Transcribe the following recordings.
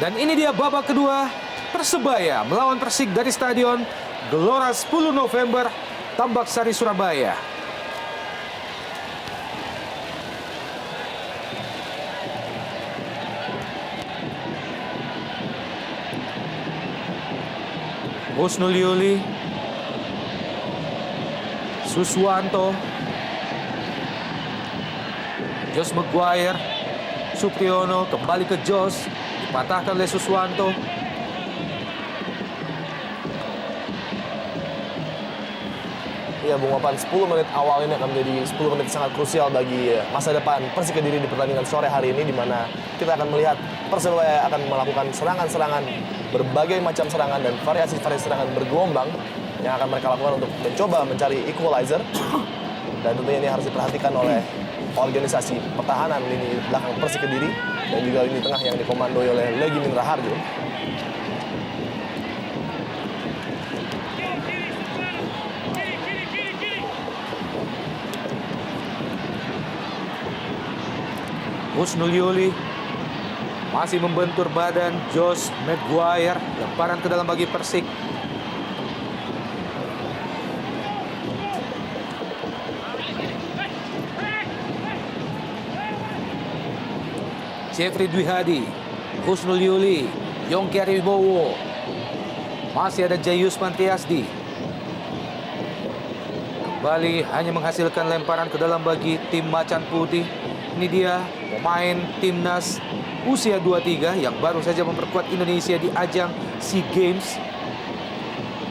Dan ini dia babak kedua, Persebaya melawan Persik dari Stadion Gelora 10 November, Tambak Sari, Surabaya. Husnul Yuli, Suswanto, Jos Maguire, Supriyono kembali ke Jos, dipatahkan oleh Suswanto. Ya, Bung Wapan, 10 menit awal ini akan menjadi 10 menit sangat krusial bagi masa depan Persik Kediri di pertandingan sore hari ini, di mana kita akan melihat Persebaya akan melakukan serangan-serangan, berbagai macam serangan dan variasi-variasi serangan bergelombang yang akan mereka lakukan untuk mencoba mencari equalizer. Dan tentunya ini harus diperhatikan oleh organisasi pertahanan lini belakang Persik Kediri dan juga lini tengah yang dikomandoi oleh Legimin Raharjo. Husnul Yuli masih membentur badan Jos Maguire, lemparan ke dalam bagi Persik. Jeffrey Dwi Hadi, Husnul Yuli, Yongki Ariwibowo, masih ada Jayus Mantiasdi. Kembali hanya menghasilkan lemparan ke dalam bagi tim Macan Putih. Ini dia pemain timnas usia 23 yang baru saja memperkuat Indonesia di ajang SEA Games.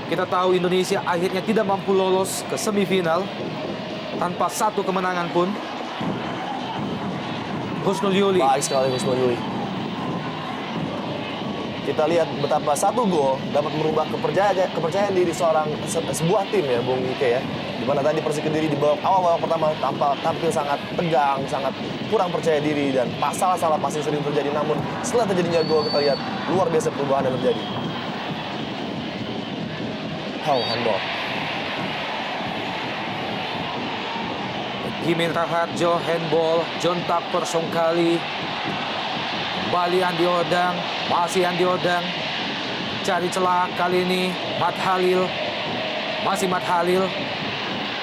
Kita tahu Indonesia akhirnya tidak mampu lolos ke semifinal tanpa satu kemenangan pun. Husnul Yuli. Baik sekali Husnul Yuli. Kita lihat betapa satu gol dapat merubah kepercayaan diri sebuah tim ya, Bung Ike ya. Di mana tadi Persik Kediri di awal pertama tampil sangat tegang, sangat kurang percaya diri dan salah pasti sering terjadi. Namun setelah terjadinya gol kita lihat luar biasa perubahan yang terjadi. Handball. Gimin Raharjo, handball, John Takper Songkali. Kembali Andi Odang, masih Andi Odang. Cari celah kali ini, Mat Halil. Masih Mat Halil.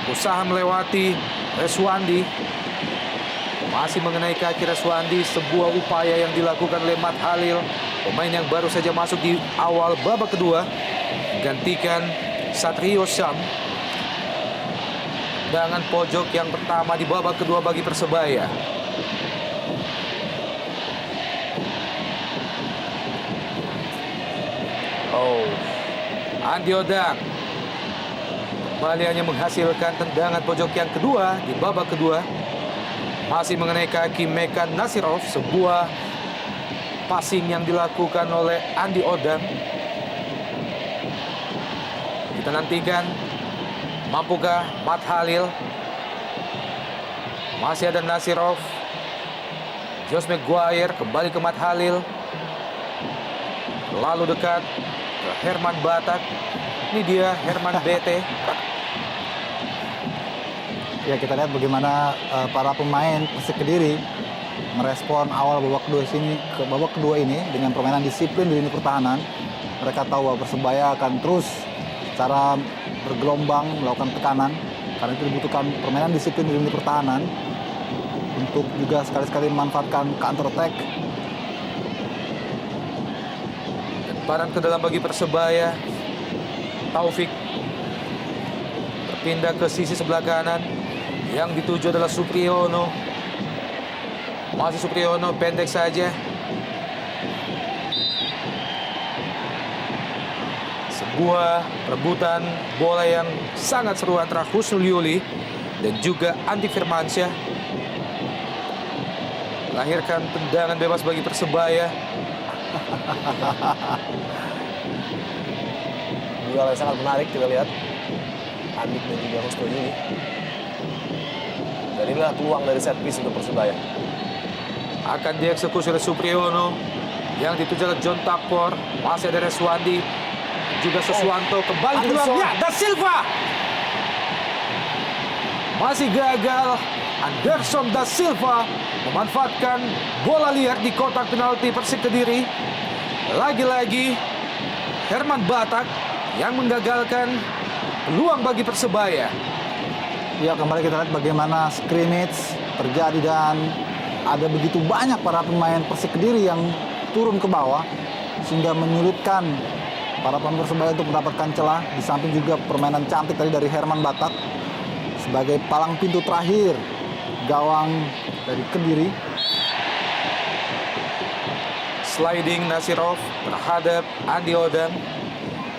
Usaha melewati Reswandi. Masih mengenai kaki Reswandi, sebuah upaya yang dilakukan oleh Mat Halil. Pemain yang baru saja masuk di awal babak kedua. Gantikan Satrio Syam. Tendangan pojok yang pertama di babak kedua bagi Persebaya. Andi Odang kembali hanya menghasilkan tendangan pojok yang kedua di babak kedua. Masih mengenai kaki Mekan Nasirov, sebuah passing yang dilakukan oleh Andi Odang. Kita nantikan mampukah Mat Halil. Masih ada Nasirov. Jos Maguire kembali ke Mat Halil. Lalu dekat ke Herman Batak. Ini dia Herman BT. Ya, kita lihat bagaimana para pemain Persik Kediri merespon awal babak kedua ini dengan permainan disiplin di lini pertahanan. Mereka tahu bahwa Persebaya akan terus secara bergelombang melakukan tekanan, karena itu dibutuhkan permainan disiplin di lini pertahanan untuk juga sekali-sekali memanfaatkan counter attack. Lemparan ke dalam bagi Persebaya. Taufik berpindah ke sisi sebelah kanan. Yang dituju adalah Supriyono. Masih Supriyono, pendek saja. Sebuah perebutan bola yang sangat seru antara Husnul Yuli dan juga Andi Firmansyah. Lahirkan tendangan bebas bagi Persebaya. Duel yang sangat menarik kita lihat. Andik dan juga Husnul Yuli. Dan inilah peluang dari set piece untuk Persebaya. Akan dieksekusi oleh Supriyono. Yang dituju oleh John Takpor. Masih ada Reswandi. Juga Suswanto kembali ke dalam. Ya, Da Silva. Masih gagal. Anderson Da Silva memanfaatkan bola liar di kotak penalti Persik Kediri. Lagi-lagi Herman Batak yang menggagalkan peluang bagi Persebaya. Ya, kembali kita lihat bagaimana scrimmage terjadi dan ada begitu banyak para pemain Persik Kediri yang turun ke bawah sehingga menyulitkan para pemain Persebaya untuk mendapatkan celah. Di samping juga permainan cantik tadi dari Herman Batak sebagai palang pintu terakhir gawang dari Kediri. Sliding Nasirov terhadap Andi Odang.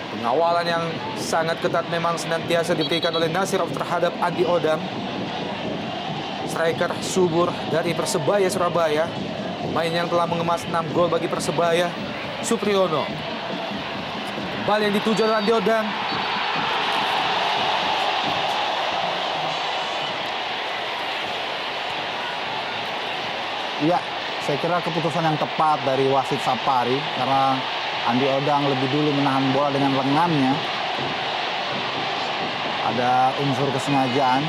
Pengawalan yang sangat ketat memang senantiasa diberikan oleh Nasirov terhadap Andi Odang. Striker subur dari Persebaya Surabaya. Pemain yang telah mengemas 6 gol bagi Persebaya, Supriyono. Bal yang dituju oleh Andi Odang. Ya, saya kira keputusan yang tepat dari wasit Sapari karena Andi Odang lebih dulu menahan bola dengan lengannya. Ada unsur kesengajaan.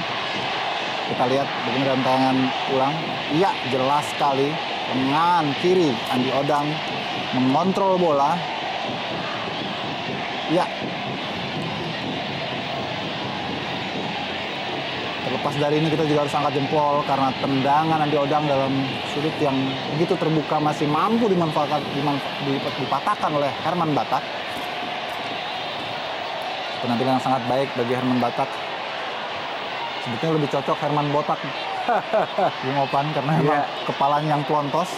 Kita lihat bagaimana dalam tayangan ulang. Iya, jelas sekali lengan kiri Andi Odang mengontrol bola. Ya. Terlepas dari ini kita juga harus angkat jempol karena tendangan Andi Odang dalam sudut yang begitu terbuka masih mampu dipatahkan oleh Herman Batak. Penampilan yang sangat baik bagi Herman Batak. Sebetulnya lebih cocok Herman Botak Bung Opan karena memang kepalanya yang pelontos.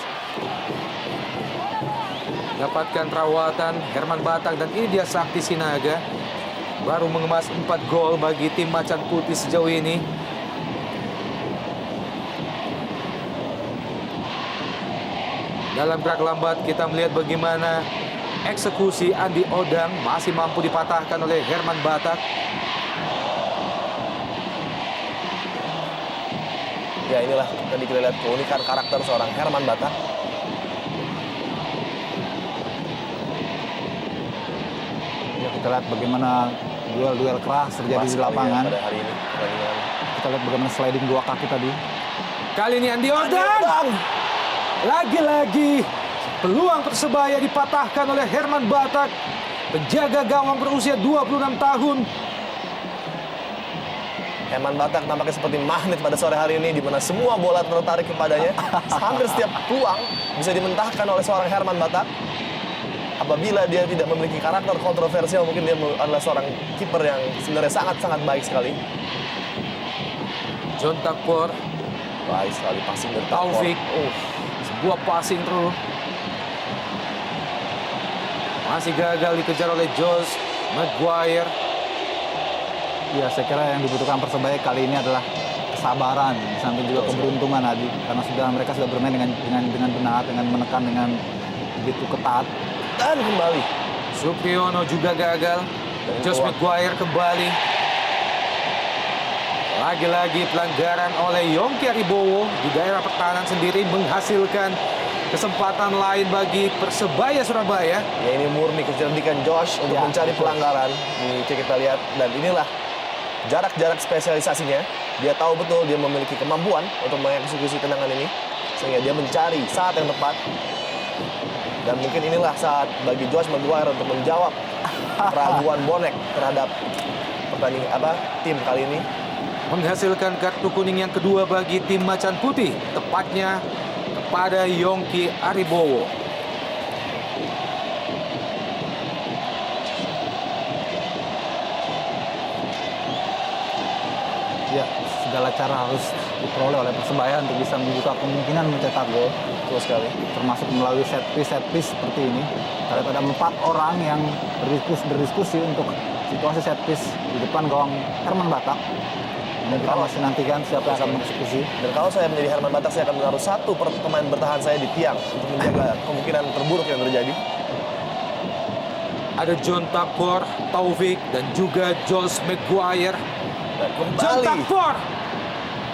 Dapatkan perawatan Herman Batak dan ini dia Sakti Sinaga. Baru mengemas 4 gol bagi tim Macan Putih sejauh ini. Dalam gerak lambat kita melihat bagaimana eksekusi Andi Odang masih mampu dipatahkan oleh Herman Batak. Ya, inilah tadi kita lihat keunikan karakter seorang Herman Batak. Ya, kita lihat bagaimana duel-duel keras terjadi di lapangan. Pada hari ini pertandingan. Kita lihat bagaimana sliding 2 kaki tadi. Kali ini Andi Odang. Lagi-lagi peluang Persebaya dipatahkan oleh Herman Batak. Penjaga gawang berusia 26 tahun. Herman Batak tampaknya seperti magnet pada sore hari ini, di mana semua bola tertarik kepadanya. Hampir setiap peluang bisa dimentahkan oleh seorang Herman Batak. Apabila dia tidak memiliki karakter kontroversial, mungkin dia adalah seorang kiper yang sebenarnya sangat-sangat baik sekali. John Takpor, Baik sekali passing dari Taufik. Sebuah passing terus. Masih gagal dikejar oleh Josh Maguire. Ya, saya kira yang dibutuhkan Persebaya kali ini adalah kesabaran, di samping juga keberuntungan Adi, karena mereka sudah bermain dengan benar, dengan menekan dengan begitu ketat. Dan kembali Supriyono juga gagal. Josh Maguire kembali. Lagi-lagi pelanggaran oleh Yongki Aribowo di daerah pertahanan sendiri menghasilkan kesempatan lain bagi Persebaya Surabaya. ya, ini murni kecerdikan Josh untuk mencari pelanggaran. Ini kita lihat, dan inilah jarak-jarak spesialisasinya. Dia tahu betul dia memiliki kemampuan untuk mengeksekusi tendangan ini, sehingga dia mencari saat yang tepat. Dan mungkin inilah saat bagi Josh Maguire untuk menjawab keraguan bonek terhadap tim kali ini. Menghasilkan kartu kuning yang kedua bagi tim Macan Putih, tepatnya kepada Yongki Aribowo. Ya, segala cara harus diperoleh oleh Persebaya untuk bisa membuka kemungkinan mencetak gol. Betul sekali. Termasuk melalui set piece seperti ini. Karena ada 4 orang yang berdiskusi untuk situasi set piece di depan gawang Herman Batak. Dan kita masih nantikan siapa yang akan mengeksekusi. Dan kalau saya menjadi Herman Batak, saya akan menaruh satu pemain bertahan saya di tiang untuk menjaga kemungkinan terburuk yang terjadi. Ada John Takpor, Taufik, dan juga Josh Maguire. Dan John kembali Takpor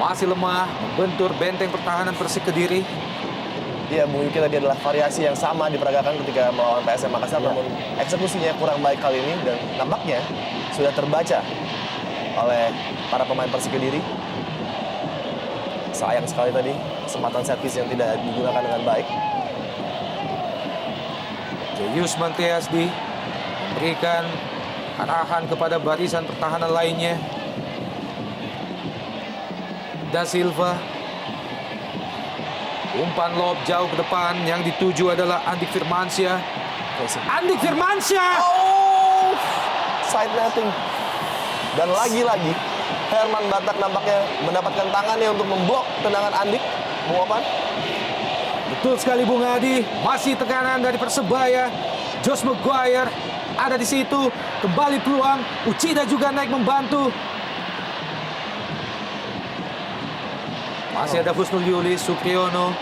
masih lemah, membentur benteng pertahanan Persik Kediri. ya, Bung Yuki, tadi adalah variasi yang sama diperagakan ketika melawan PSM Makassar, namun eksekusinya kurang baik kali ini dan nampaknya sudah terbaca oleh para pemain Persik Kediri. Sayang sekali tadi kesempatan set piece yang tidak digunakan dengan baik. Jay Yusman Triasdi memberikan arahan kepada barisan pertahanan lainnya. Da Silva, umpan lob jauh ke depan, yang dituju adalah Andik Firmansyah. Andik Firmansyah! Oh, side netting. Dan lagi-lagi Herman Batak nampaknya mendapatkan tangannya untuk memblok tendangan Andik. Bung Opan. Betul sekali Bung Adi, masih tekanan dari Persebaya. Josh Maguire ada di situ, kembali peluang. Uchida juga naik membantu. Masih ada Husnul Yulis, Supriyono.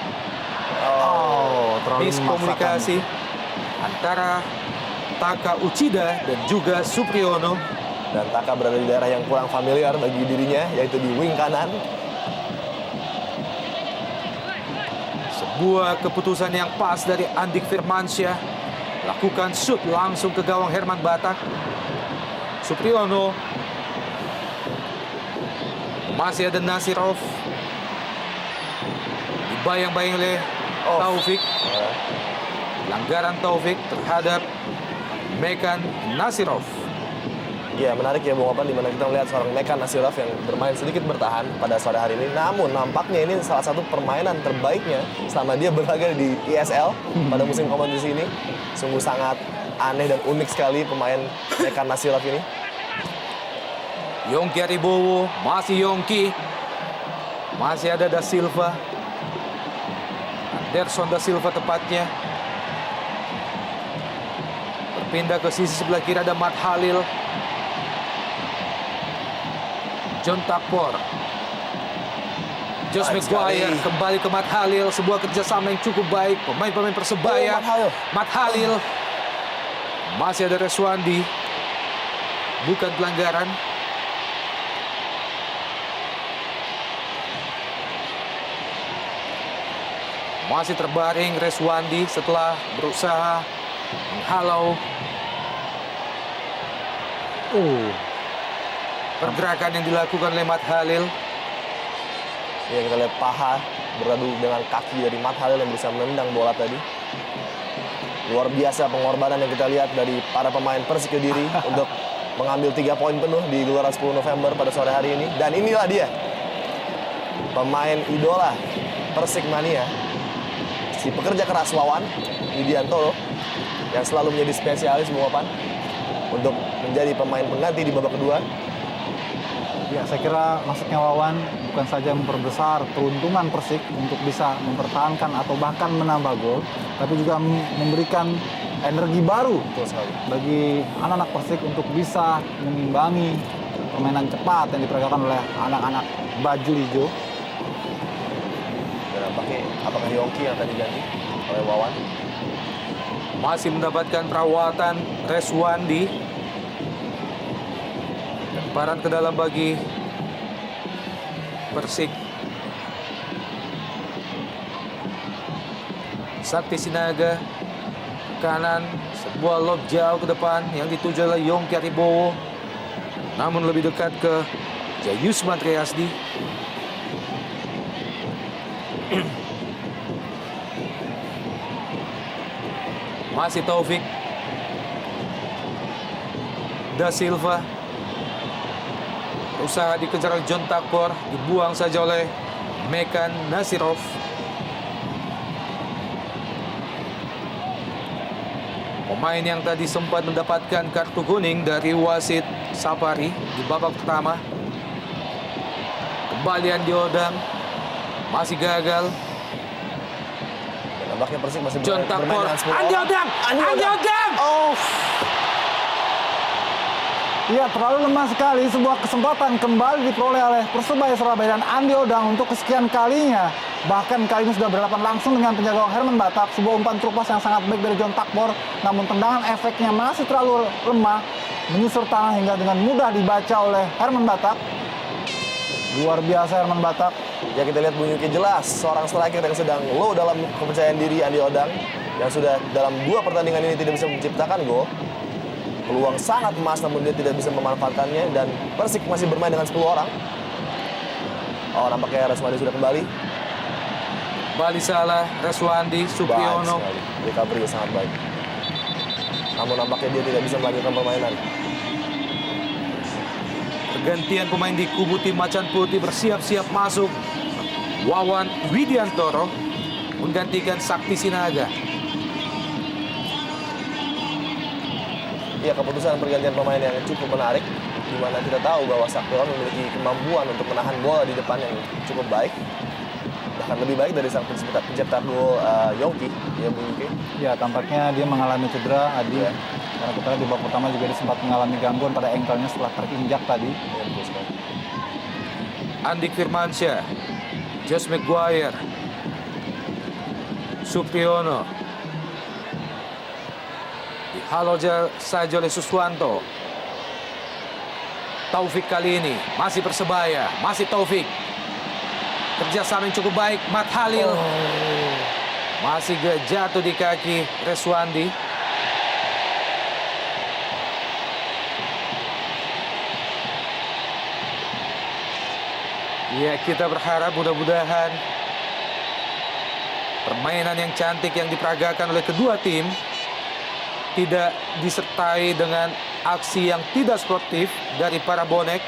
Terlalu Miskomunikasi antara Taka Uchida dan juga Supriyono. Dan Taka berada di daerah yang kurang familiar bagi dirinya, yaitu di wing kanan. Sebuah keputusan yang pas dari Andik Firmansyah. Lakukan shoot langsung ke gawang Herman Batak. Supriyono. Masih ada Nasirov. Dibayang-bayang oleh Taufik. Pelanggaran Taufik terhadap Mekan Nasirov. Ya, menarik ya Bung Opan, di mana kita melihat seorang Mekan Nasirov yang bermain sedikit bertahan pada sore hari ini. Namun nampaknya ini salah satu permainan terbaiknya selama dia berlaga di ISL pada musim kompetisi ini. Sungguh sangat aneh dan unik sekali pemain Mekan Nasirov ini. Yongki Aribowo, masih Yongki. Masih ada Da Silva. Anderson Da Silva tepatnya. Berpindah ke sisi sebelah kiri ada Matt Halil. John Takpor. Josh Baik Maguire sekali. kembali ke Matt Halil. Sebuah kerjasama yang cukup baik. Pemain-pemain Persebaya. Matt Halil. Matt Halil. Masih ada Reswandi. Bukan pelanggaran. Masih terbaring Reswandi setelah berusaha menghalau pergerakan yang dilakukan oleh Matt Halil. Ya, kita lihat paha beradu dengan kaki dari Matt Halil yang bisa menendang bola tadi. Luar biasa pengorbanan yang kita lihat dari para pemain Persik Kediri untuk mengambil 3 poin penuh di Gelora 10 November pada sore hari ini. Dan inilah dia, pemain idola Persik Mania, si pekerja keras Wawan Widiantoro, yang selalu menjadi spesialis Bung Opan untuk menjadi pemain pengganti di babak kedua. Ya, saya kira masuknya Wawan bukan saja memperbesar peruntungan Persik untuk bisa mempertahankan atau bahkan menambah gol, tapi juga memberikan energi baru Betul sekali. bagi anak-anak Persik untuk bisa mengimbangi permainan cepat yang diperagakan oleh anak-anak baju hijau. Dan nampaknya apakah Yongki yang akan diganti oleh Wawan? Masih mendapatkan perawatan Reswandi. Lemparan ke dalam bagi Persik. Sakti Sinaga kanan, sebuah lob jauh ke depan yang dituju oleh Yongki Aribowo, namun lebih dekat ke Yusman Triasdi. Masih Taufik. Da Silva. Usaha dikejar oleh John Takpor, dibuang saja oleh Mekan Nasirov. Pemain yang tadi sempat mendapatkan kartu kuning dari wasit Sapari di babak pertama. Kembali Andi Odang, masih gagal. Dan nampaknya Persik masih John bermain Takpor, dengan 10 Andi orang. Odang, Andi Odang. Oh, Ya, terlalu lemah sekali. Sebuah kesempatan kembali diperoleh oleh Persebaya Surabaya dan Andi Odang untuk kesekian kalinya. Bahkan kali ini sudah berhadapan langsung dengan penjaga gawang Herman Batak. Sebuah umpan truk pas yang sangat baik dari John Takpor. Namun tendangan efeknya masih terlalu lemah. Menyusur tanah hingga dengan mudah dibaca oleh Herman Batak. Luar biasa Herman Batak. ya kita lihat bunyinya jelas seorang striker yang sedang low dalam kepercayaan diri, Andi Odang, yang sudah dalam 2 pertandingan ini tidak bisa menciptakan gol. Peluang sangat emas namun dia tidak bisa memanfaatkannya dan Persik masih bermain dengan 10 orang. Oh, nampaknya Reswandi sudah kembali. Kembali salah Reswandi, Baik Supriyono. sekali. Recovery sangat baik. namun nampaknya dia tidak bisa melanjutkan permainan. Pergantian pemain di kubu tim Macan Putih bersiap-siap masuk. Wawan Widiantoro menggantikan Sakti Sinaga. Ya, keputusan pergantian pemain yang cukup menarik, di mana kita tahu bahwa Saktiwan memiliki kemampuan untuk menahan bola di depan yang cukup baik, bahkan lebih baik dari sang pencetak gol Yongki, ya Bung Yuki. Ya, tampaknya dia mengalami cedera, Adi. Ya. Karena kita lihat di babak pertama juga dia sempat mengalami gangguan pada engkelnya setelah terinjak tadi. Ya, betul sekali. Andik Firmansyah, Josh Maguire, Supriyono, Halo saja oleh Suswanto. Taufik kali ini masih Persebaya, masih Taufik. Kerjasama yang cukup baik, Mat Halil. Masih jatuh di kaki Reswandi. Ya, kita berharap mudah-mudahan permainan yang cantik yang diperagakan oleh kedua tim tidak disertai dengan aksi yang tidak sportif dari para bonek.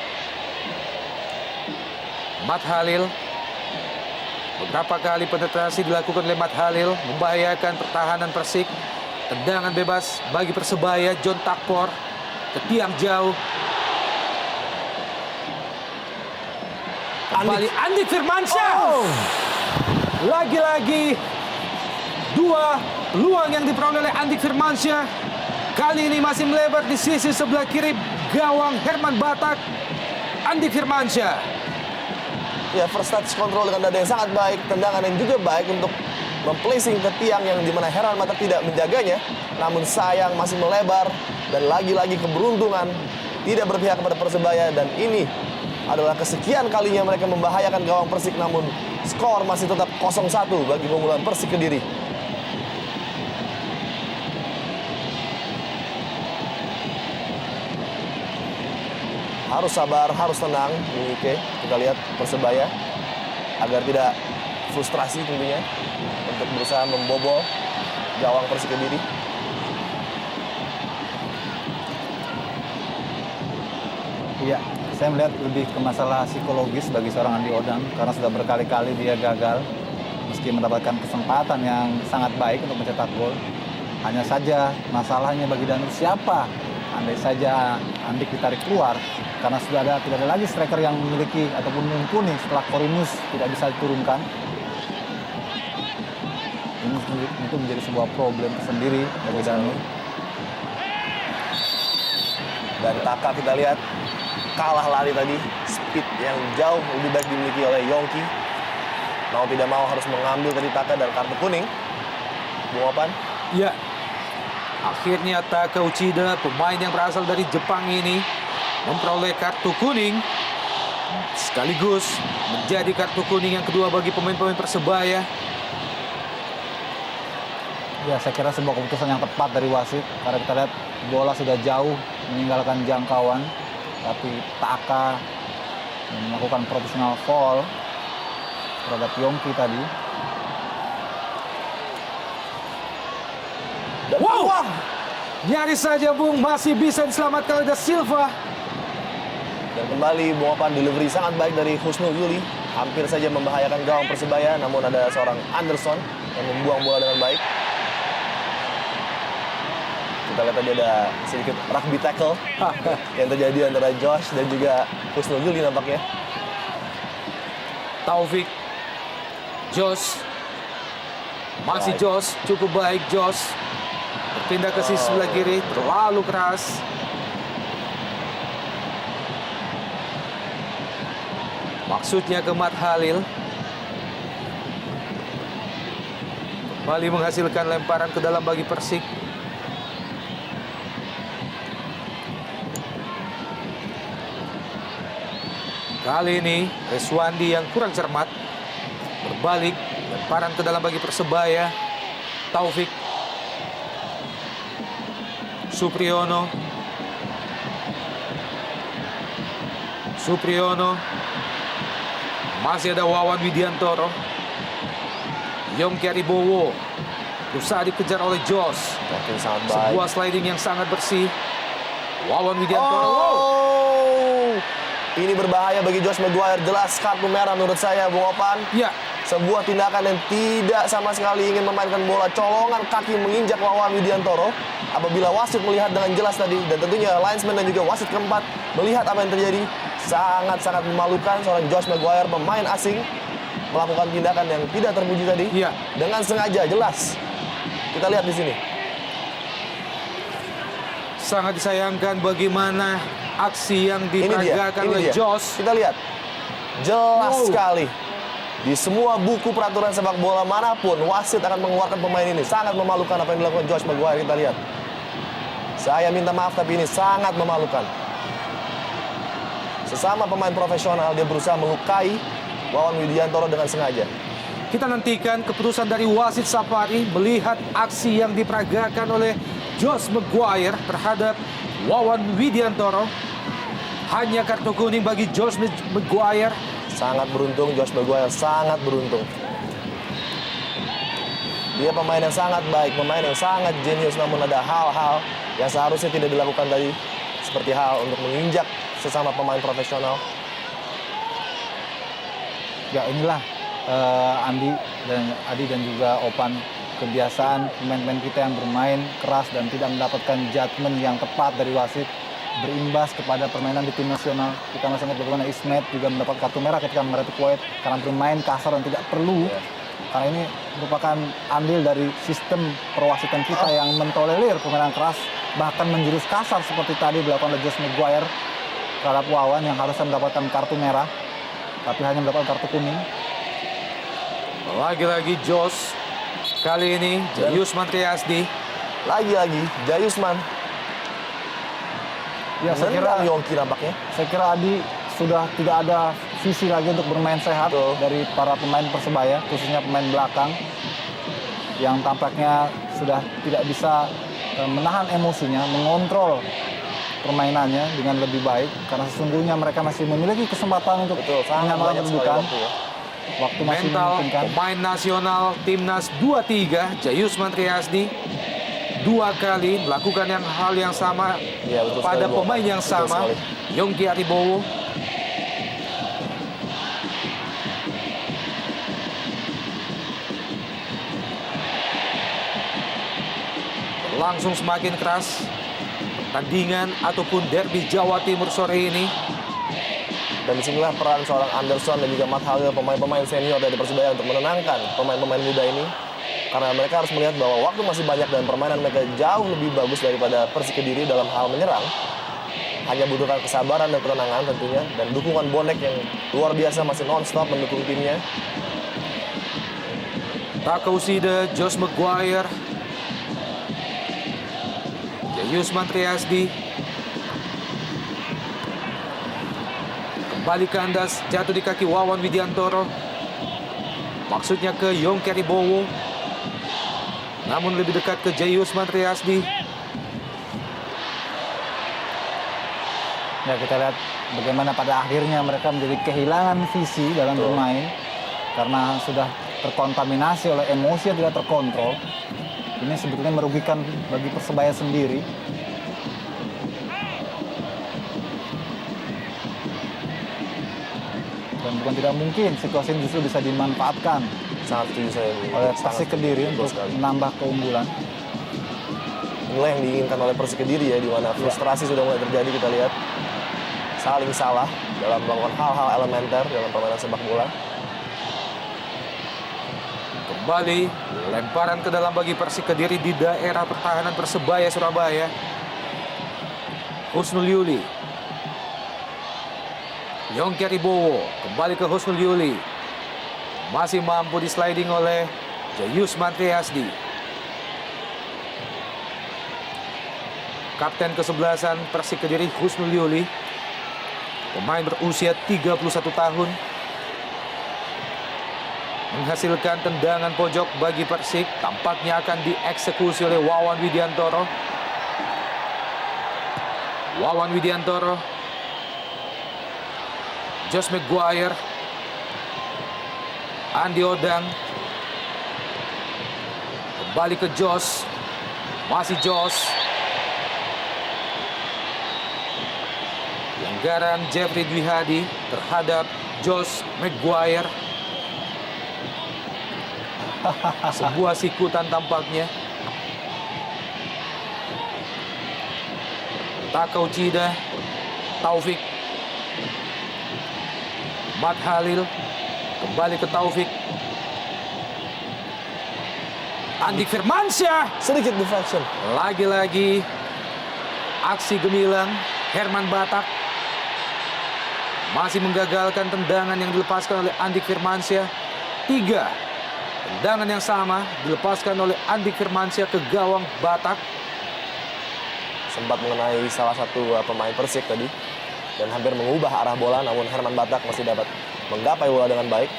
Mat Halil, beberapa kali penetrasi dilakukan oleh Mat Halil, membahayakan pertahanan Persik. Tendangan bebas bagi Persebaya, John Takpor ke tiang jauh. Kembali Andik Firmansyah. Lagi-lagi dua peluang yang diperoleh oleh Andik Firmansyah. Kali ini masih melebar di sisi sebelah kiri gawang Herman Batak. Andik Firmansyah. Ya, first touch control dengan dada yang sangat baik, tendangan yang juga baik untuk memplacing ke tiang yang dimana Herman Batak tidak menjaganya. Namun sayang masih melebar dan lagi-lagi keberuntungan tidak berpihak kepada Persebaya, dan ini adalah kesekian kalinya mereka membahayakan gawang Persik, namun skor masih tetap 0-1 bagi keunggulan Persik Kediri. Harus sabar, harus tenang, Oke. Kita lihat Persebaya agar tidak frustrasi tentunya untuk berusaha membobol gawang Persik Kediri. Iya, saya melihat lebih ke masalah psikologis bagi seorang Andi Odang karena sudah berkali-kali dia gagal meski mendapatkan kesempatan yang sangat baik untuk mencetak gol. Hanya saja masalahnya bagi Danur siapa? Andai saja Andik ditarik keluar karena tidak ada lagi striker yang memiliki ataupun mumpuni setelah Korinus tidak bisa diturunkan. Ini itu menjadi sebuah problem tersendiri bagi Danur. Dan Taka kita lihat kalah lari tadi, speed yang jauh lebih baik dimiliki oleh Yongki. Mau tidak mau harus mengambil tadi Taka dan kartu kuning. Bung Opan? Ya, akhirnya Taka Uchida, pemain yang berasal dari Jepang ini, memperoleh kartu kuning. Sekaligus menjadi kartu kuning yang kedua bagi pemain-pemain Persebaya. Ya, saya kira sebuah keputusan yang tepat dari wasit karena kita lihat bola sudah jauh meninggalkan jangkauan, tapi Taka melakukan profesional foul terhadap Yongki tadi. Wow! Nyaris saja Bung, masih bisa diselamatkan oleh Da Silva. Dan kembali Bung Opan, delivery sangat baik dari Husnul Yuli. Hampir saja membahayakan gawang Persebaya, namun ada seorang Anderson yang membuang bola dengan baik. Kita lihat tadi ada sedikit rugby tackle yang terjadi antara Josh dan juga Husnul Yuli nampaknya. Taufik, Josh, masih Baik. Josh, cukup baik Josh. Berpindah ke sisi sebelah kiri, terlalu keras. Maksudnya ke Mat Halil. Kembali menghasilkan lemparan ke dalam bagi Persik. Kali ini Reswandi yang kurang cermat, berbalik, lemparan ke dalam bagi Persebaya. Taufik, Supriyono, masih ada Wawan Widiantoro, Yongki Aribowo, Berusaha dikejar oleh Jos. Yakin sangat baik. Sebuah sliding yang sangat bersih. Wawan Widiantoro. Oh, ini berbahaya bagi Josh Maguire. Jelas kartu merah menurut saya, Bung Opan. Ya, Sebuah tindakan yang tidak sama sekali ingin memainkan bola. Colongan kaki menginjak Wawan Widiantoro. Apabila wasit melihat dengan jelas tadi, dan tentunya linesman dan juga wasit keempat melihat apa yang terjadi, sangat-sangat memalukan seorang Josh Maguire, pemain asing, melakukan tindakan yang tidak terpuji tadi. Iya. Dengan sengaja, jelas. Kita lihat di sini. sangat disayangkan bagaimana aksi yang diperagakan oleh dia. Jos. Kita lihat. Jelas Wow. sekali. Di semua buku peraturan sepak bola manapun, wasit akan mengeluarkan pemain ini. Sangat memalukan apa yang dilakukan Josh Maguire. Kita lihat. Saya minta maaf, tapi ini sangat memalukan. Sesama pemain profesional, dia berusaha melukai Wawan Widiantoro dengan sengaja. Kita nantikan keputusan dari wasit Safari melihat aksi yang diperagakan oleh Josh Maguire terhadap Wawan Widiantoro. Hanya kartu kuning bagi Josh Maguire. Sangat beruntung Josh Maguire, sangat beruntung. Dia pemain yang sangat baik, pemain yang sangat jenius, namun ada hal-hal yang seharusnya tidak dilakukan tadi. Seperti hal untuk menginjak sesama pemain profesional. Ya inilah Adi dan juga Opan, kebiasaan pemain-pemain kita yang bermain keras dan tidak mendapatkan judgement yang tepat dari wasit, berimbas kepada permainan di tim nasional. Kita masih ingat bagaimana Ismet juga mendapat kartu merah ketika menghadapi Kuwait karena bermain kasar dan tidak perlu. Karena ini merupakan andil dari sistem perwasitan kita yang mentolerir permainan keras, bahkan menjurus kasar seperti tadi dilakukan oleh Josh Maguire terhadap Wawan yang harusnya mendapatkan kartu merah, tapi hanya mendapatkan kartu kuning. Lagi-lagi Jos. Kali ini Jayusman Triasdi. Lagi-lagi Jayusman. Ya, saya kira Yongki nampaknya. Saya kira Adi sudah tidak ada visi lagi untuk bermain sehat dari para pemain Persebaya, khususnya pemain belakang yang tampaknya sudah tidak bisa menahan emosinya, mengontrol permainannya dengan lebih baik karena sesungguhnya mereka masih memiliki kesempatan untuk menyamakan kedudukan. Waktu masih Mental memungkinkan. pemain nasional Timnas 23 Jayusman Triasdi 2 kali melakukan hal yang sama Ya, betul pada sekali, pemain yang betul sama, sekali. Yongki Aribowo. Langsung semakin keras pertandingan ataupun derby Jawa Timur sore ini. Dan disinilah peran seorang Anderson dan juga Matt Halil, pemain-pemain senior dari Persebaya untuk menenangkan pemain-pemain muda ini. Karena mereka harus melihat bahwa waktu masih banyak dan permainan mereka jauh lebih bagus daripada Persik Kediri dalam hal menyerang. Hanya butuhkan kesabaran dan ketenangan tentunya. Dan dukungan bonek yang luar biasa masih non-stop mendukung timnya. Taka Usida, Josh Maguire, Jayusman Triasdi. Kembali kandas, jatuh di kaki Wawan Widiantoro. Maksudnya ke Yongki Aribowo. Namun lebih dekat ke Jayusman Triasdi. Ya, kita lihat bagaimana pada akhirnya mereka menjadi kehilangan visi dalam bermain karena sudah terkontaminasi oleh emosi yang tidak terkontrol. Ini sebetulnya merugikan bagi Persebaya sendiri. Dan bukan tidak mungkin situasi ini justru bisa dimanfaatkan Sangat setuju saya. oleh Persik Kediri untuk menambah keunggulan. Inilah yang diinginkan oleh Persik Kediri ya, di mana frustrasi sudah mulai terjadi. Kita lihat saling salah dalam melakukan hal-hal elementer dalam permainan sepak bola. Kembali lemparan ke dalam bagi Persik Kediri di daerah pertahanan Persebaya Surabaya. Husnul Yuli. Yongki Aribowo kembali ke Husnul Yuli. Masih mampu disliding oleh Jayusman Triasdi. Kapten kesebelasan Persik Kediri Husnul Yuli. Pemain berusia 31 tahun. Menghasilkan tendangan pojok bagi Persik. Tampaknya akan dieksekusi oleh Wawan Widiantoro. Wawan Widiantoro. Josh Maguire. Andi Odang. Kembali ke Jos. Masih Jos. Pelanggaran Jeffrey Dwi Hadi terhadap Josh Maguire. Sebuah sikutan tampaknya. Taka Uchida, Taufik. Matt Halil kembali ke Taufik. Andi Firmansyah. Sedikit deflection. Lagi-lagi aksi gemilang Herman Batak. Masih menggagalkan tendangan yang dilepaskan oleh Andik Firmansyah. 3 tendangan yang sama dilepaskan oleh Andik Firmansyah ke gawang Batak. Sempat mengenai salah satu pemain Persik tadi dan hampir mengubah arah bola, namun Herman Batak masih dapat menggapai bola dengan baik.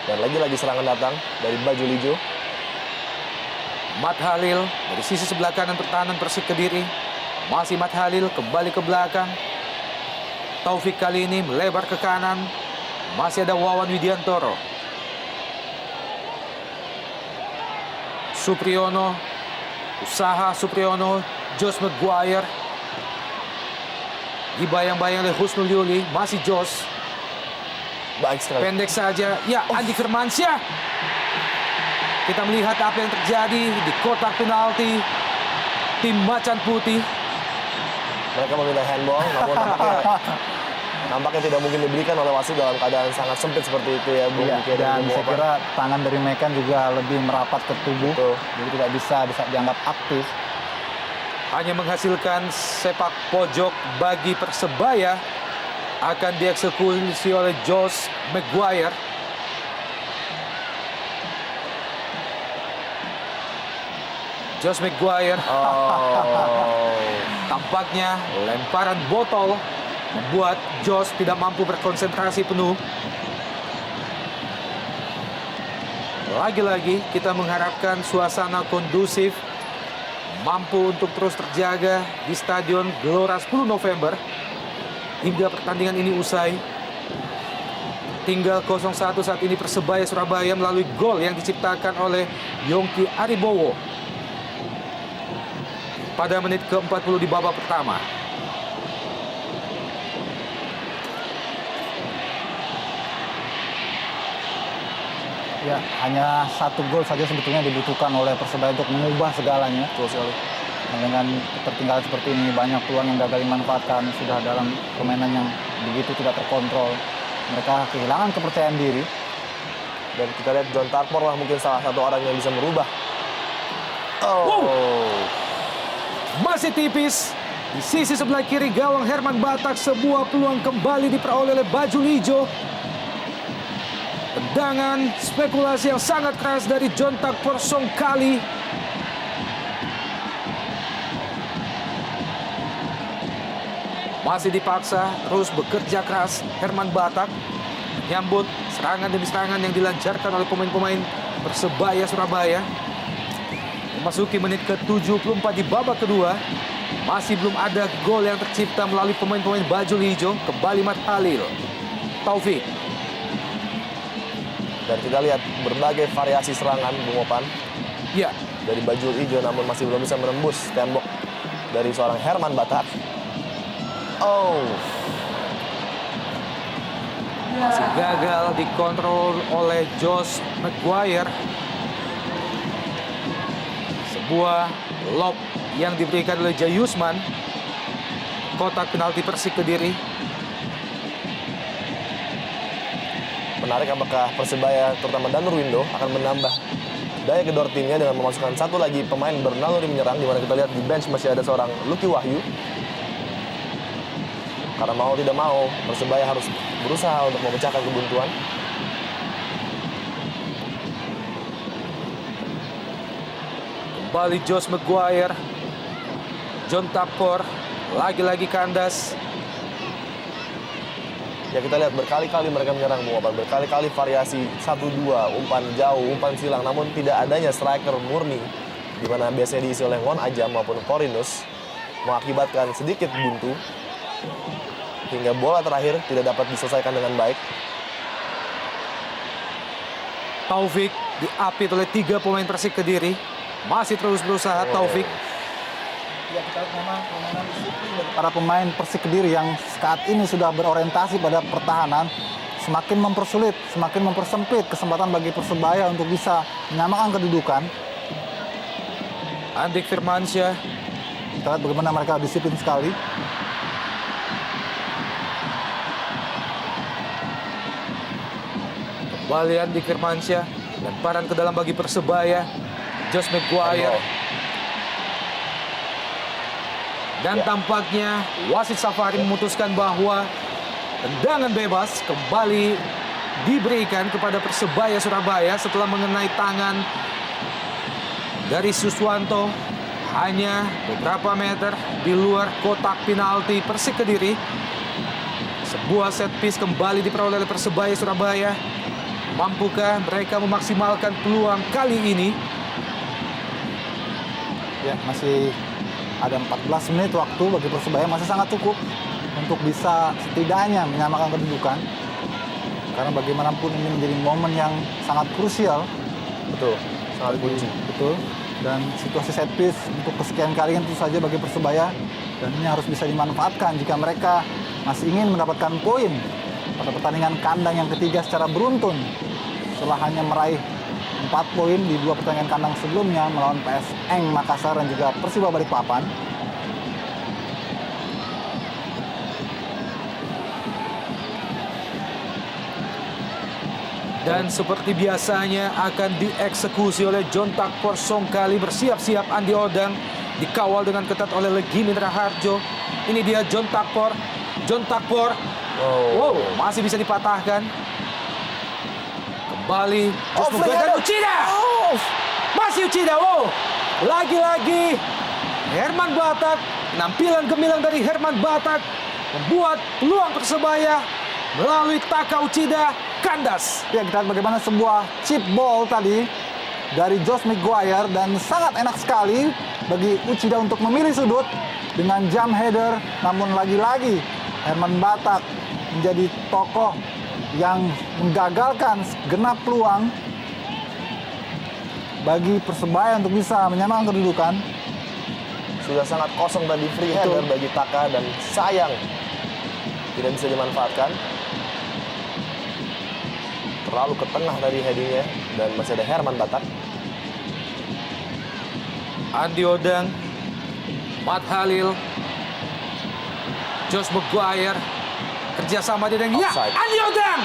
Dan lagi-lagi serangan datang dari baju hijau. Matt Halil dari sisi sebelah kanan pertahanan Persik Kediri. Masih Matt Halil kembali ke belakang. Taufik kali ini melebar ke kanan. Masih ada Wawan Widiantoro. Supriyono. Usaha Supriyono. Josh Maguire. Dibayang-bayang oleh Husnul Yuli. Masih Josh. Baik sekali. Pendek saja. Ya, Andi Firmansyah. Kita melihat apa yang terjadi di kotak penalti tim Macan Putih. Mereka meminta handball, namun nampaknya tidak mungkin diberikan oleh wasit dalam keadaan sangat sempit seperti itu ya, Bung. Iya, Diki dan Bung saya Opan. kira tangan dari Mekan juga lebih merapat ke tubuh, Betul. jadi tidak bisa dianggap aktif. Hanya menghasilkan sepak pojok bagi Persebaya. Akan dieksekusi oleh Josh Maguire. Josh Maguire. Tampaknya lemparan botol membuat Josh tidak mampu berkonsentrasi penuh. Lagi-lagi kita mengharapkan suasana kondusif mampu untuk terus terjaga di Stadion Gelora 10 November hingga pertandingan ini usai. Tinggal 0-1 saat ini Persebaya Surabaya melalui gol yang diciptakan oleh Yongki Aribowo pada menit ke-40 di babak pertama. Ya, hanya 1 gol saja sebetulnya dibutuhkan oleh Persebaya untuk mengubah segalanya. Betul sekali. Dengan ketertinggalan seperti ini, banyak peluang yang gagal dimanfaatkan, sudah dalam permainan yang begitu tidak terkontrol. Mereka kehilangan kepercayaan diri. Dan kita lihat John Tarpor lah mungkin salah satu orang yang bisa merubah. Masih tipis di sisi sebelah kiri gawang Herman Batak. Sebuah peluang kembali diperoleh oleh baju hijau. Tendangan spekulasi yang sangat keras dari John Takpor Songkali. Masih dipaksa terus bekerja keras Herman Batak. Menyambut serangan demi serangan yang dilancarkan oleh pemain-pemain Persebaya Surabaya. Memasuki menit ke-74 di babak kedua. Masih belum ada gol yang tercipta melalui pemain-pemain baju hijau. Kembali Matt Halil. Taufik. Dan kita lihat berbagai variasi serangan, Bung Opan, Ya, dari baju hijau, namun masih belum bisa menembus tembok dari seorang Herman Batak. masih gagal dikontrol oleh Josh Maguire. Sebuah lob yang diberikan oleh Jayusman. Kotak penalti Persik Kediri. Menarik apakah Persebaya terutama Danur Windo akan menambah daya gedor timnya dengan memasukkan satu lagi pemain bernaluri menyerang, di mana kita lihat di bench masih ada seorang Lucky Wahyu. Karena mau tidak mau Persebaya harus berusaha untuk memecahkan kebuntuan. Kembali Josh Maguire. John Tapor. Lagi-lagi kandas. Ya kita lihat berkali-kali mereka menyerang, Bung Opan. Berkali-kali variasi 1-2, umpan jauh, umpan silang. Namun tidak adanya striker murni, di mana biasanya diisi oleh Ngon Ajam maupun Korinus, mengakibatkan sedikit buntu. hingga bola terakhir tidak dapat diselesaikan dengan baik. Taufik diapit oleh 3 pemain Persik Kediri. Masih terus berusaha Taufik. Ya, kita memang permainan disiplin dari para pemain Persik Kediri yang saat ini sudah berorientasi pada pertahanan semakin mempersulit, semakin mempersempit kesempatan bagi Persebaya untuk bisa menyamakan kedudukan. Andik Firmansyah. Kita lihat bagaimana mereka disiplin sekali. Kembali Andik Firmansyah. Lemparan ke dalam bagi Persebaya. Josh Maguire. Dan tampaknya wasit Safari memutuskan bahwa tendangan bebas kembali diberikan kepada Persebaya Surabaya setelah mengenai tangan dari Suswanto hanya beberapa meter di luar kotak penalti Persik Kediri. Sebuah set piece kembali diperoleh oleh Persebaya Surabaya. Mampukah mereka memaksimalkan peluang kali ini? Ya, masih ada 14 menit waktu bagi Persebaya, masih sangat cukup untuk bisa setidaknya menyamakan kedudukan. Karena bagaimanapun ini menjadi momen yang sangat krusial. Betul, sangat kunci. Betul. Dan situasi set piece untuk kesekian kalinya tentu saja bagi Persebaya. Dan ini harus bisa dimanfaatkan jika mereka masih ingin mendapatkan poin pada pertandingan kandang yang ketiga secara beruntun. Setelah hanya meraih 4 poin di 2 pertandingan kandang sebelumnya melawan PS Eng Makassar dan juga Persiba Balikpapan. Dan seperti biasanya akan dieksekusi oleh John Takpor Songkali. Bersiap-siap Andi Odang, dikawal dengan ketat oleh Legi Mitra Harjo. Ini dia John Takpor. John Takpor. Wow, masih bisa dipatahkan. Kembali. Dan Uchida. Masih Uchida. Wow. Lagi-lagi Herman Batak. Penampilan gemilang dari Herman Batak membuat peluang Persebaya melalui Taka Uchida kandas. Ya, kita lihat bagaimana sebuah chip ball tadi dari Josh Maguire dan sangat enak sekali bagi Uchida untuk memilih sudut dengan jump header. Namun lagi-lagi Herman Batak menjadi tokoh yang menggagalkan genap peluang bagi Persebaya untuk bisa menyamakan kedudukan. Sudah sangat kosong tadi free header bagi Taka dan sayang tidak bisa dimanfaatkan. Terlalu ke tengah tadi headingnya dan masih ada Herman Batak. Andi Odang, Mat Halil, Josh Maguire, kerjasama dia dengan Andi Odang.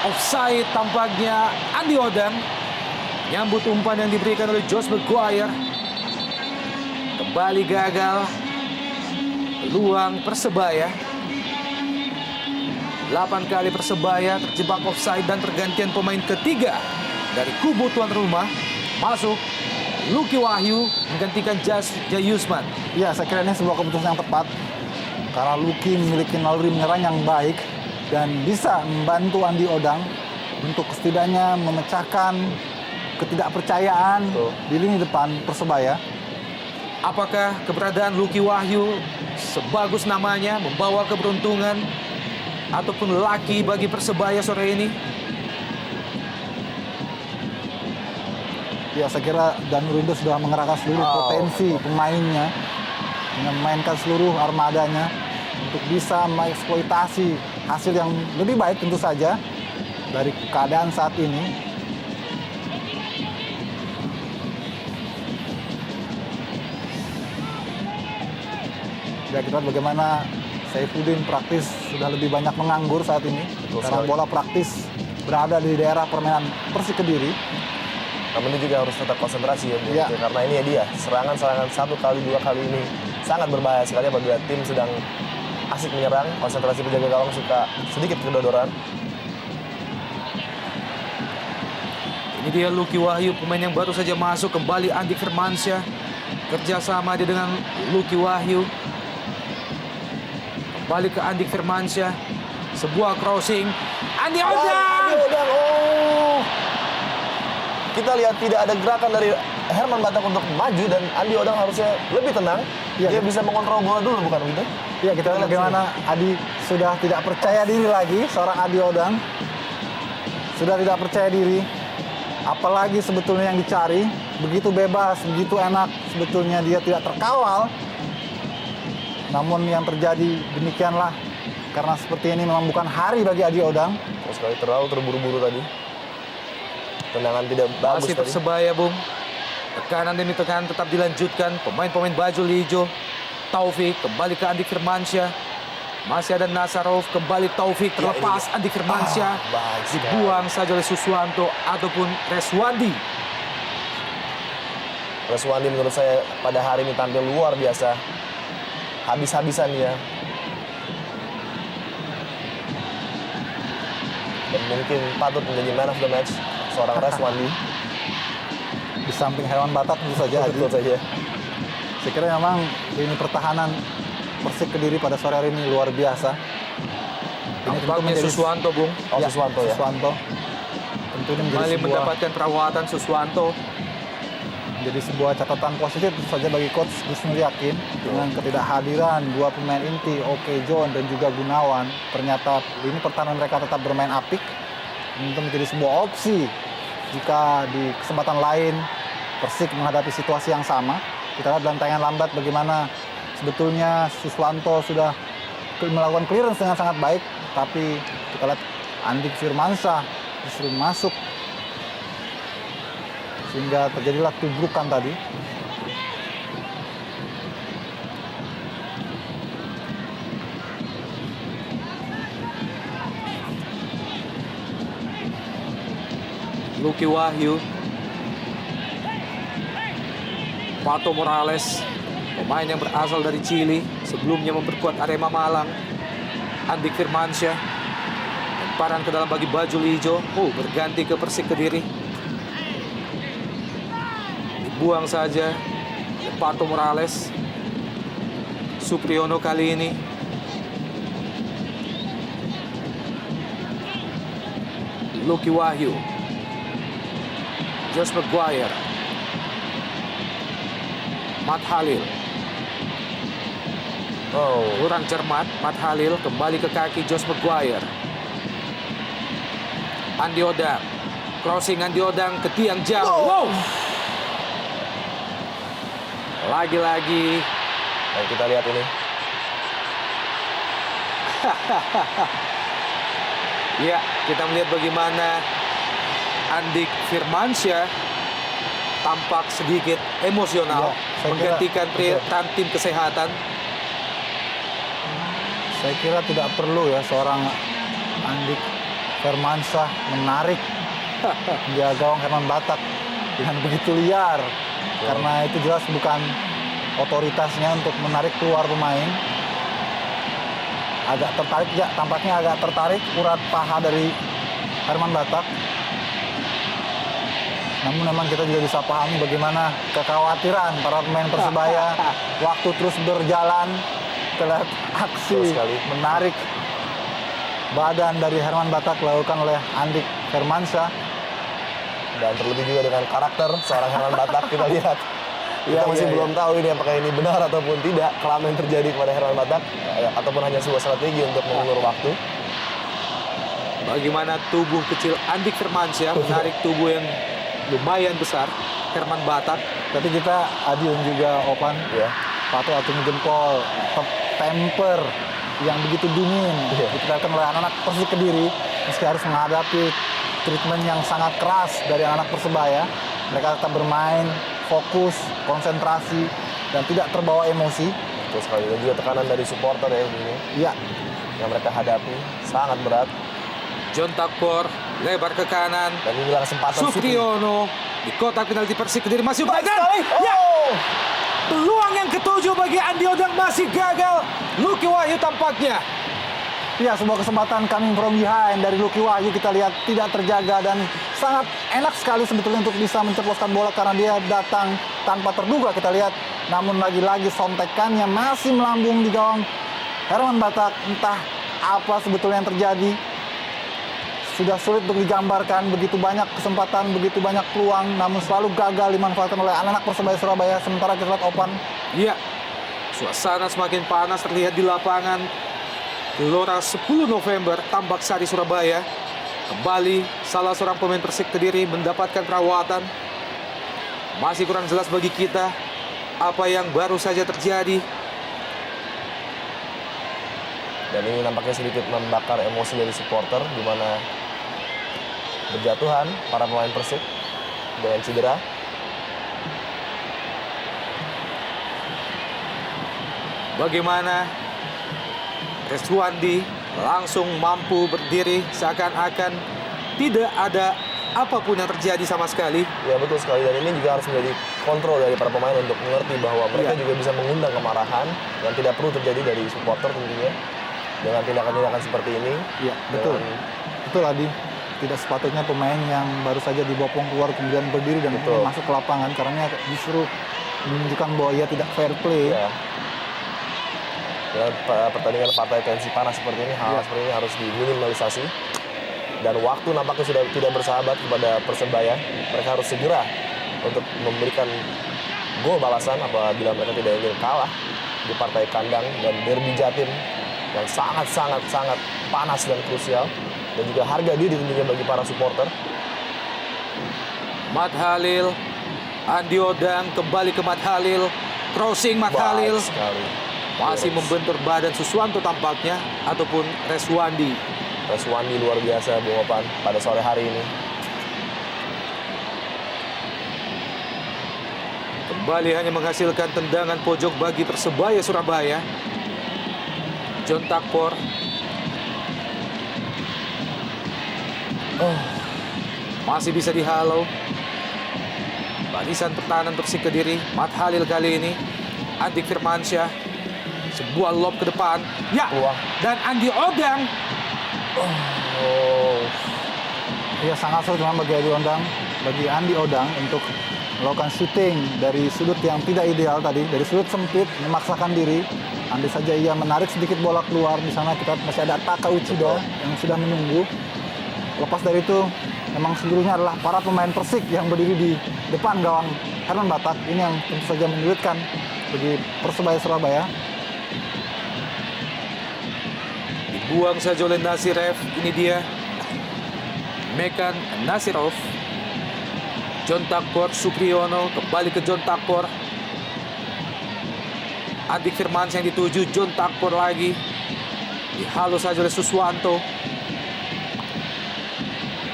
Offside tampaknya Andi Odang. Nyambut umpan yang diberikan oleh Josh Maguire. Kembali gagal peluang Persebaya. 8 kali Persebaya terjebak offside dan pergantian pemain ketiga dari kubu tuan rumah. Masuk Lucky Wahyu menggantikan Jayusman. Ya, saya kira ini sebuah keputusan yang tepat. Karena Lucky memiliki naluri menyerang yang baik dan bisa membantu Andi Odang untuk setidaknya memecahkan ketidakpercayaan di lini depan Persebaya. Apakah keberadaan Lucky Wahyu sebagus namanya membawa keberuntungan ataupun laki bagi Persebaya sore ini? Ya, saya kira Danurindo sudah mengerahkan seluruh potensi pemainnya dengan memainkan seluruh armadanya untuk bisa mengeksploitasi hasil yang lebih baik tentu saja dari keadaan saat ini. Ya, kita lihat bagaimana Saifuddin praktis sudah lebih banyak menganggur saat ini. Karena bola praktis berada di daerah permainan Persik Kediri. Namun ini juga harus tetap konsentrasi ya. Karena ini ya dia, serangan-serangan 1 kali 2 kali ini sangat berbahaya sekali apabila tim sedang asik menyerang. Konsentrasi penjaga gawang suka sedikit kedodoran. Ini dia Lucky Wahyu, pemain yang baru saja masuk. Kembali Andi Firmansyah, kerjasama dia dengan Lucky Wahyu. Kembali ke Andi Firmansyah, sebuah crossing. Andi Odang! Kita lihat tidak ada gerakan dari Herman Batak untuk maju dan Andi Odang harusnya lebih tenang. Dia bisa mengontrol bola dulu, bukan begitu? Iya, kita lihat bagaimana Adi sudah tidak percaya diri lagi, seorang Adi Odang. Sudah tidak percaya diri. Apalagi sebetulnya yang dicari, begitu bebas, begitu enak, sebetulnya dia tidak terkawal. Namun yang terjadi demikianlah, karena seperti ini memang bukan hari bagi Adi Odang. Terus sekali terlalu terburu-buru tadi. Tendangan tidak bagus Masih tadi. Persebaya, Bung. Tekanan demi tekanan tetap dilanjutkan. Pemain-pemain baju hijau. Taufik kembali ke Andik Firmansyah. Masih ada Nasarov, kembali Taufik terlepas. Andik Firmansyah baik sekali. dibuang saja oleh Suswanto ataupun Reswandi. Reswandi menurut saya pada hari ini tampil luar biasa. Habis-habisan dia. Dan mungkin patut menjadi man of the match seorang Reswandi. Di samping Herman Batak tentu saja Adi. Betul saja. Saya kira memang ini pertahanan Persik Kediri pada sore hari ini luar biasa. Ini tentu Tampaknya menjadi Suswanto, Bung. Oh, Suswanto ya. Suswanto. Tentu ini menjadi Kembali sebuah, mendapatkan perawatan Suswanto. menjadi sebuah catatan positif tentu saja bagi Coach Gus Nur Yakin dengan ketidakhadiran dua pemain inti Oke John dan juga Gunawan. Ternyata ini pertahanan mereka tetap bermain apik. Ini tentu menjadi sebuah opsi jika di kesempatan lain Persik menghadapi situasi yang sama. Kita lihat dalam tayangan lambat bagaimana sebetulnya Suswanto sudah melakukan clearance dengan sangat baik, tapi kita lihat Andik Firmansyah justru masuk sehingga terjadilah tubrukan tadi. Lucky Wahyu, Pato Morales, pemain yang berasal dari Chili, sebelumnya memperkuat Arema Malang. Andik Firmansyah, lemparan ke dalam bagi baju hijau. Berganti ke Persik Kediri. Dibuang saja Pato Morales. Supriyono kali ini. Lucky Wahyu, Josh Maguire, Matt Halil. Kurang cermat, Matt Halil kembali ke kaki Josh Maguire. Andi Odang, crossing Andi Odang ke tiang jauh. Wow. Lagi-lagi Dan kita lihat ini. ya, kita melihat bagaimana Andik Firmansyah tampak sedikit emosional, Ya, saya kira- menggantikan tim kesehatan. Saya kira tidak perlu ya seorang Andik Firmansyah menarik dia gawang Herman Batak dengan begitu liar, karena itu jelas bukan otoritasnya untuk menarik keluar pemain. Agak tertarik ya, tampaknya agak tertarik urat paha dari Herman Batak. Namun memang kita juga bisa pahami bagaimana kekhawatiran para pemain Persebaya waktu terus berjalan. Kita lihat aksi Betul sekali. menarik badan dari Herman Batak dilakukan oleh Andik Firmansyah. Dan terlebih juga dengan karakter seorang Herman Batak kita lihat. Kita Iya, masih iya, belum tahu ini apakah ini benar ataupun tidak kelama yang terjadi kepada Herman Batak ataupun hanya sebuah strategi untuk mengulur waktu. Bagaimana tubuh kecil Andik Firmansyah menarik tubuh yang lumayan besar Herman Batak. Tapi kita Adi dan juga Opan Ya. patut acungi jempol temper yang begitu dingin Iya. diperlihatkan oleh anak-anak Persik Kediri meski harus menghadapi treatment yang sangat keras dari anak Persebaya. Mereka tetap bermain fokus, konsentrasi, dan tidak terbawa emosi. Betul sekali. Dan juga tekanan dari supporter ya ini Ya, yang mereka hadapi sangat berat. John Takbor lebar ke kanan. Dan inilah kesempatan Supriyono di kotak penalti Persik Kediri masih Baik gagal. sekali. Ya, Oh! peluang yang ketujuh bagi Andi Odang masih gagal. Lucky Wahyu tampaknya. ya sebuah kesempatan coming from behind dari Lucky Wahyu kita lihat tidak terjaga dan sangat enak sekali sebetulnya untuk bisa menceploskan bola karena dia datang tanpa terduga kita lihat. Namun lagi-lagi sontekannya masih melambung di gawang Herman Batak. Entah apa sebetulnya yang terjadi. Sudah sulit untuk digambarkan, begitu banyak kesempatan, begitu banyak peluang, namun selalu gagal dimanfaatkan oleh anak-anak Persebaya Surabaya. Sementara kita lihat Opan, Iya, suasana semakin panas terlihat di lapangan. Gelora 10 November, Tambak Sari, Surabaya. Kembali salah seorang pemain Persik Kediri mendapatkan perawatan. Masih kurang jelas bagi kita apa yang baru saja terjadi. Dan ini nampaknya sedikit membakar emosi dari supporter, di mana berjatuhan para pemain Persik dengan cedera. Bagaimana Reswandi langsung mampu berdiri seakan-akan tidak ada apapun yang terjadi sama sekali. Ya betul sekali, dan ini juga harus menjadi kontrol dari para pemain untuk mengerti bahwa mereka juga bisa mengundang kemarahan yang tidak perlu terjadi dari supporter tentunya dengan tindakan-tindakan seperti ini. Iya, betul. Betul, Adi. Tidak sepatutnya pemain yang baru saja dibopong keluar kemudian berdiri dan Betul. masuk ke lapangan karena justru menunjukkan bahwa ia tidak fair play. Ya. Dengan pertandingan partai tensi panas seperti ini, hal seperti ini harus diminimalisasi. Dan waktu nampaknya sudah tidak bersahabat kepada Persebaya. Mereka harus segera untuk memberikan gol balasan apabila mereka tidak ingin kalah di partai kandang dan derby Jatim yang sangat panas dan krusial, dan juga harga diri tentunya bagi para supporter. Mat Halil, Andi Odang kembali ke Mat Halil, crossing Mat Halil, Baik sekali. masih membentur badan Suswanto tampaknya, ataupun Reswandi. Reswandi luar biasa Bung Opan pada sore hari ini. Kembali hanya menghasilkan tendangan pojok bagi Persebaya Surabaya. John Takpor. Masih bisa dihalau. Barisan pertahanan Persik Kediri, Mat Halil kali ini. Andik Firmansyah. Sebuah lob ke depan. Ya, Peluang. dan Andi Odang. Oh, Ia sangat sulit memang bagi Andi Odang untuk melakukan shooting dari sudut yang tidak ideal tadi, dari sudut sempit, memaksakan diri. Andai saja ia menarik sedikit bola keluar, di sana kita masih ada Taka Uchida yang sudah menunggu. Lepas dari itu, memang seluruhnya adalah para pemain Persik yang berdiri di depan gawang Herman Batak. Ini yang tentu saja menyulitkan bagi Persebaya Surabaya. Dibuang saja oleh Nasirev. Ini dia Mekan Nasirov. John Takpor, Supriyono kembali ke John Takpor. Andik Firmansyah yang dituju, John Takpor lagi. Dihalau saja oleh Suswanto.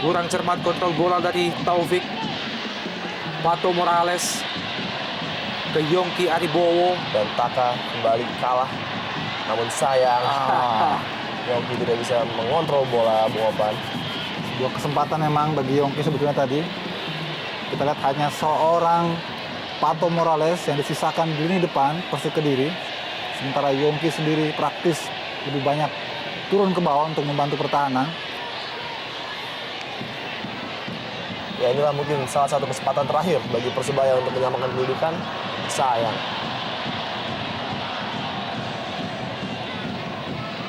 Kurang cermat kontrol bola dari Taufik. Pato Morales ke Yongki Aribowo. dan Taka kembali kalah. Namun sayang, Yongki tidak bisa mengontrol bola Bung Opan. Sebuah kesempatan memang bagi Yongki sebetulnya tadi. Kita lihat hanya seorang Pato Morales yang disisakan di lini depan Persik Kediri. Sementara Yongki sendiri praktis lebih banyak turun ke bawah untuk membantu pertahanan. Ya, inilah mungkin salah satu kesempatan terakhir bagi Persebaya untuk menyamakan kedudukan. Sayang.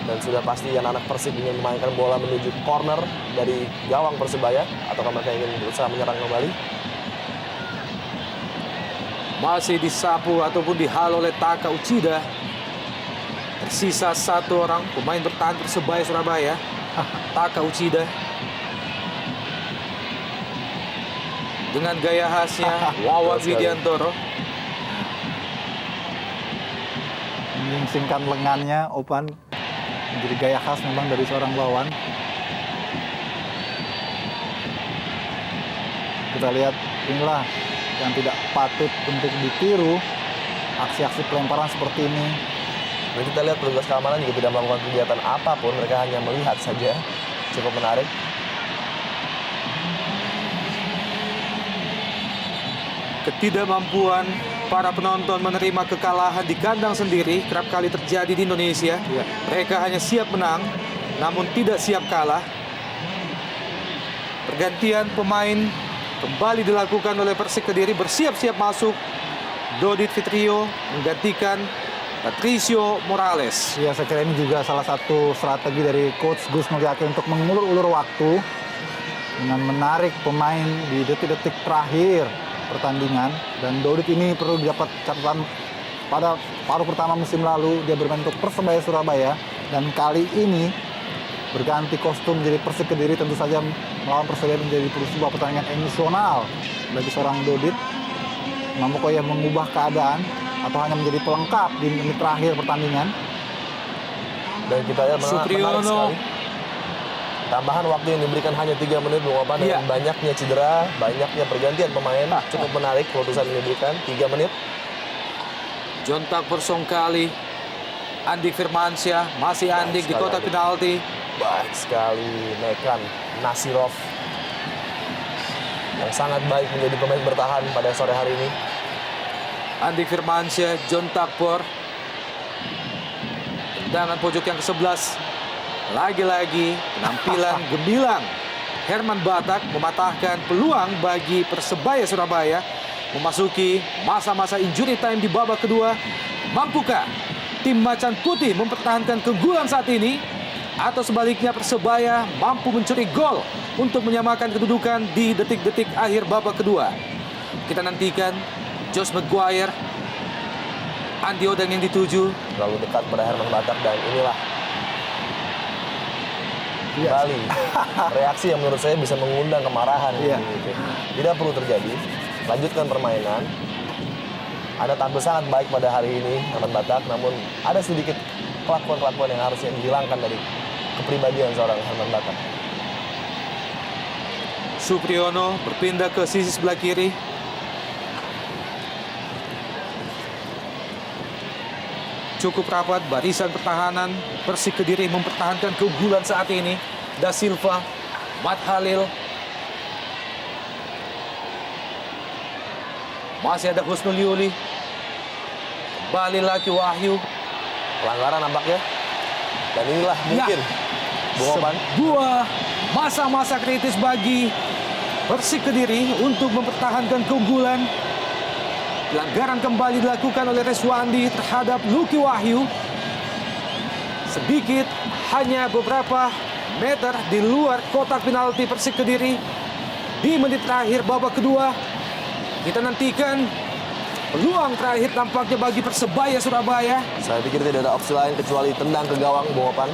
Dan sudah pasti anak-anak Persik ingin memainkan bola menuju corner dari gawang Persebaya, atau mereka ingin berusaha menyerang kembali. Masih disapu ataupun dihalau oleh Taka Uchida. Tersisa satu orang pemain bertahan Persebaya Surabaya. Taka Uchida. Dengan gaya khasnya Wawan Betul sekali. Widiantoro. Menyingsingkan lengannya, Opan. Menjadi gaya khas memang dari seorang lawan. Kita lihat, inilah yang tidak patut untuk ditiru. Aksi-aksi pelemparan seperti ini. Dan kita lihat petugas keamanan juga tidak melakukan kegiatan apapun, mereka hanya melihat saja. Cukup menarik. Ketidakmampuan para penonton menerima kekalahan di kandang sendiri kerap kali terjadi di Indonesia. Ya. Mereka hanya siap menang, namun tidak siap kalah. Pergantian pemain kembali dilakukan oleh Persik Kediri, bersiap-siap masuk. Dodit Fitrio menggantikan Patricio Morales. Ya, saya kira ini juga salah satu strategi dari Coach Gus Mulyaki untuk mengulur-ulur waktu dengan menarik pemain di detik-detik terakhir pertandingan. Dan Dodit ini perlu didapat catatan pada paruh pertama musim lalu dia bermain untuk Persebaya Surabaya Dan kali ini berganti kostum menjadi Persik Kediri, tentu saja melawan Persebaya menjadi sebuah pertandingan emosional bagi seorang Dodit. Mampukah ia mengubah keadaan atau hanya menjadi pelengkap di menit terakhir pertandingan? Dan kita lihat menarik Supriyono. sekali. Tambahan waktu yang diberikan hanya 3 menit Bung Opan, Iya. dengan banyaknya cedera, banyaknya pergantian pemain. Cukup menarik keputusan yang diberikan 3 menit. Jontak Persongkali, Andik Firmansyah, masih Andik di sekali kotak Andik. penalti. Baik sekali Mekan Nasirov yang sangat baik menjadi pemain bertahan pada sore hari ini. Andik Firmansyah, John Takpor. Tendangan pojok yang ke-11. Lagi-lagi penampilan gemilang. Herman Batak mematahkan peluang bagi Persebaya Surabaya memasuki masa-masa injury time di babak kedua. Mampukah tim Macan Putih mempertahankan keunggulan saat ini? Atau sebaliknya Persebaya mampu mencuri gol untuk menyamakan kedudukan di detik-detik akhir babak kedua? Kita nantikan. Josh Maguire, Andi Odeng yang dituju. Terlalu dekat pada Herman Batak, dan inilah kembali reaksi yang menurut saya bisa mengundang kemarahan. Iya. Gitu. Tidak perlu terjadi. Lanjutkan permainan. Anda tampil sangat baik pada hari ini Herman Batak, namun ada sedikit kelakuan-kelakuan yang harusnya dihilangkan dari kepribadian seorang Herman Batak. Supriyono berpindah ke sisi sebelah kiri. Cukup rapat barisan pertahanan Persik Kediri mempertahankan keunggulan saat ini. Da Silva, Mat Halil. Masih ada Husnul Yuli. Kembali lagi Wahyu. Pelanggaran nampaknya. Dan inilah mungkin Bung Opan, Sebuah masa-masa kritis bagi Persik Kediri untuk mempertahankan keunggulan. Pelanggaran kembali dilakukan oleh Reswandi terhadap Lucky Wahyu. Sedikit, hanya beberapa meter di luar kotak penalti Persik Kediri di menit terakhir babak kedua. Kita nantikan peluang terakhir tampaknya bagi Persebaya Surabaya. saya pikir tidak ada opsi lain kecuali tendang ke gawang Bung Opan.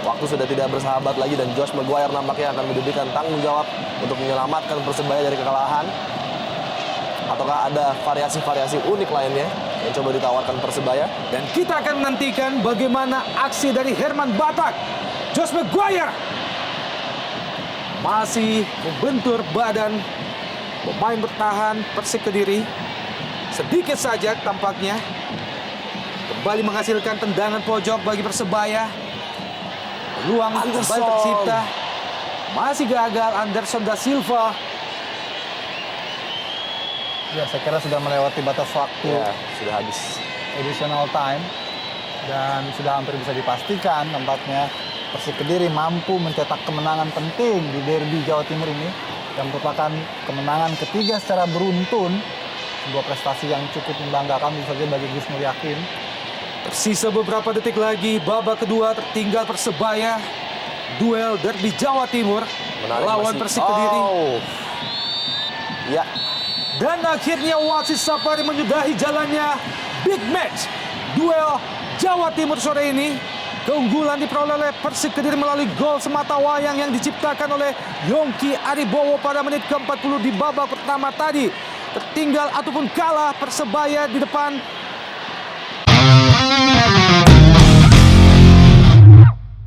Waktu sudah tidak bersahabat lagi dan Josh Maguire nampaknya akan diberikan tanggung jawab untuk menyelamatkan Persebaya dari kekalahan. Ataukah ada variasi-variasi unik lainnya yang coba ditawarkan Persebaya? Dan kita akan menantikan bagaimana aksi dari Herman Batak. Josh Maguire masih membentur badan pemain bertahan Persik Kediri. Sedikit saja tampaknya. Kembali menghasilkan tendangan pojok bagi Persebaya. Peluang kembali Anderson. tercipta. Masih gagal Anderson Da Silva. Ya, saya kira sudah melewati batas waktu Ya, sudah habis. additional time dan sudah hampir bisa dipastikan nampaknya Persik Kediri mampu mencetak kemenangan penting di derby Jawa Timur ini yang merupakan kemenangan ketiga secara beruntun, sebuah prestasi yang cukup membanggakan tentu saja bagi Gus Nur Yakin. Tersisa beberapa detik lagi babak kedua, tertinggal Persebaya. Duel derby Jawa Timur Menarik lawan masih. Persik Kediri. Oh. Ya, Dan akhirnya wasit Safari menyudahi jalannya big match duel Jawa Timur sore ini. Keunggulan diperoleh oleh Persik Kediri melalui gol semata wayang yang diciptakan oleh Yongki Aribowo pada menit ke-40 di babak pertama tadi. Tertinggal ataupun kalah Persebaya di depan